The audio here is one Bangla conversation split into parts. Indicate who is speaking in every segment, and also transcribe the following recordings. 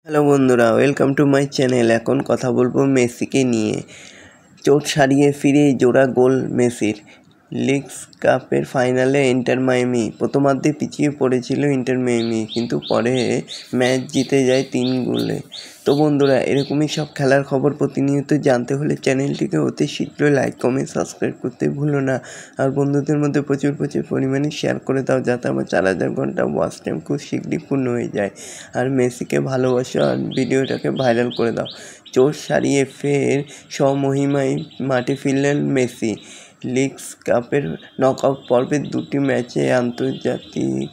Speaker 1: হ্যালো বন্ধুরা, ওয়েলকাম টু মাই চ্যানেল। এখন কথা বলবো মেসিকে নিয়ে। চোট সারিয়ে ফিরে জোড়া গোল মেসির। লিগস কাপের ফাইনালে ইন্টার মায়ামি। প্রথমার্ধে পিছিয়ে পড়েছিল ইন্টার মায়ামি, কিন্তু পরে ম্যাচ জিতে যায় 3 গোলে। তো বন্ধুরা, এরকমই সব খেলার খবর প্রতিনিয়ত জানতে হলে চ্যানেলটিকে অতি শীঘ্রই লাইক, কমেন্ট, সাবস্ক্রাইব করতে ভুলো না। আর বন্ধুদের মধ্যে প্রচুর পরিমাণে শেয়ার করে দাও, যাতে আমার 4000 ঘন্টা ওয়াচ টাইম খুব শীঘ্রই পূর্ণ হয়ে যায়। আর মেসিকে ভালোবাসো আর ভিডিওটাকে ভাইরাল করে দাও। চোট সারিয়ে ফের স্বমহিমায় মাঠে ফিরলেন মেসি। লিগস কাপের নকআউট পর্বের 2টি ম্যাচে আন্তর্জাতিক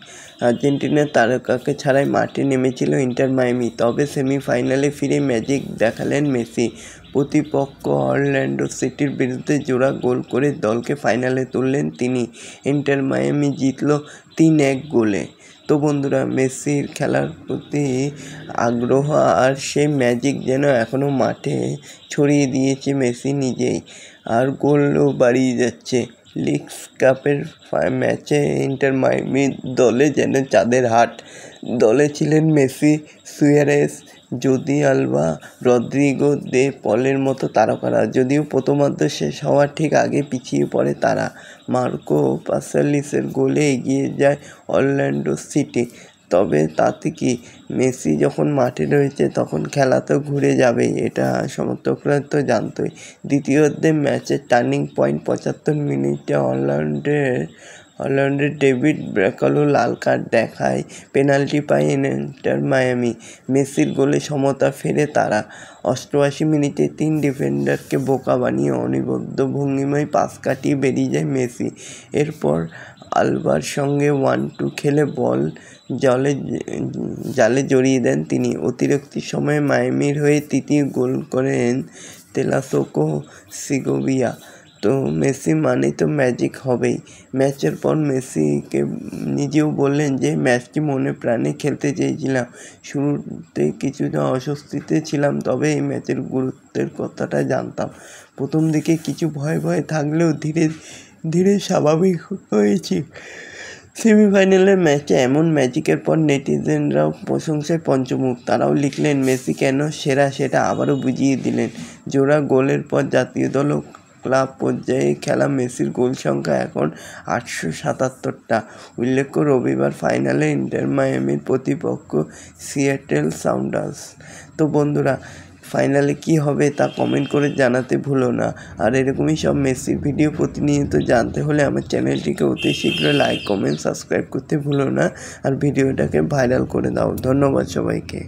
Speaker 1: আর্জেন্টিনার তারকাকে ছাড়াই মাঠে নেমেছিল ইন্টার মায়ামি। তবে সেমিফাইনালে ফিরে ম্যাজিক দেখালেন মেসি। প্রতিপক্ষ অরল্যান্ডো সিটির বিরুদ্ধে জোড়া গোল করে দলকে ফাইনালে তুললেন তিনি। ইন্টার মায়ামি জিতল 3-1 গোলে। তো বন্ধুরা, মেসির খেলার প্রতি আগ্রহ আর সেই ম্যাজিক যেন এখনও মাঠে ছড়িয়ে দিয়েছে মেসি নিজেই, আর গোলও বাড়িয়ে যাচ্ছে। লিগস কাপের ম্যাচে ইন্টার মায়ামির দলে যেন চাঁদের হাট। দলে ছিলেন Messi, Suarez, Jordi Alba, Rodrigo, De পলের মতো তারকারা। যদিও প্রথমার্ধ শেষ হওয়ার ঠিক আগে পিছিয়ে পড়ে তারা। মার্কো পাসালিসের গোলে এগিয়ে যায় অরল্যান্ডো সিটি। তবে তাতে কি, মেসি যখন মাঠে রয়েছে তখন খেলা তো ঘুরে যাবেই, এটা সমর্থকরা তো জানতোই। দ্বিতীয়ার্ধে ম্যাচের টার্নিং পয়েন্ট 75 মিনিটে অরল্যান্ডোর ডেভিড ব্র্যাকালো লাল কার্ড দেখায়, পেনাল্টি পায় ইন্টার মায়ামি। মেসির গোলে সমতা ফেরে তারা। 88 মিনিটে 3 ডিফেন্ডারকে বোকা বানিয়ে অনিবদ্ধ ভঙ্গিমায় পাস কাটিয়ে বেরিয়ে যায় মেসি। এরপর আলবার সঙ্গে 1-2 খেলে বল জালে জড়িয়ে দেন তিনি। অতিরিক্ত সময়ে মায়ামির হয়ে তৃতীয় গোল করেন তেলাসোকো সিগোভিয়া। তো মেসি মানেই তো ম্যাজিক হবেই। ম্যাচের পর মেসিকে নিজেও বললেন যে ম্যাচটি মনে প্রাণে খেলতে চেয়েছিলাম। শুরুতে কিছুটা অস্বস্তিতে ছিলাম, তবে এই ম্যাচের গুরুত্বের কথাটা জানতাম। প্রথম দিকে কিছু ভয় থাকলেও ধীরে ধীরে স্বাভাবিক হয়েছি। সেমিফাইনালের ম্যাচে এমন ম্যাজিকের পর নেটিজেনরাও প্রশংসায় পঞ্চমুখ। তারাও লিখলেন মেসি কেন সেরা, সেটা আবারও বুঝিয়ে দিলেন। জোড়া গোলের পর জাতীয় দল ও ক্লাব পর্যায়ে খেলা মেসির গোল সংখ্যা এখন 877টা। উল্লেখ্য, রবিবার ফাইনালে ইন্টার মায়ামির প্রতিপক্ষ সিয়াটেল সাউন্ডার্স। তো বন্ধুরা, ফাইনালে কি হবে তা কমেন্ট করে জানাতে ভুলো না। আর এরকমই সব মেসির ভিডিও প্রতিনিয়ত জানতে হলে আমার চ্যানেলটিকে অতি শীঘ্র লাইক, কমেন্ট, সাবস্ক্রাইব করতে ভুলো না। আর ভিডিওটাকে ভাইরাল করে দাও। ধন্যবাদ সবাইকে।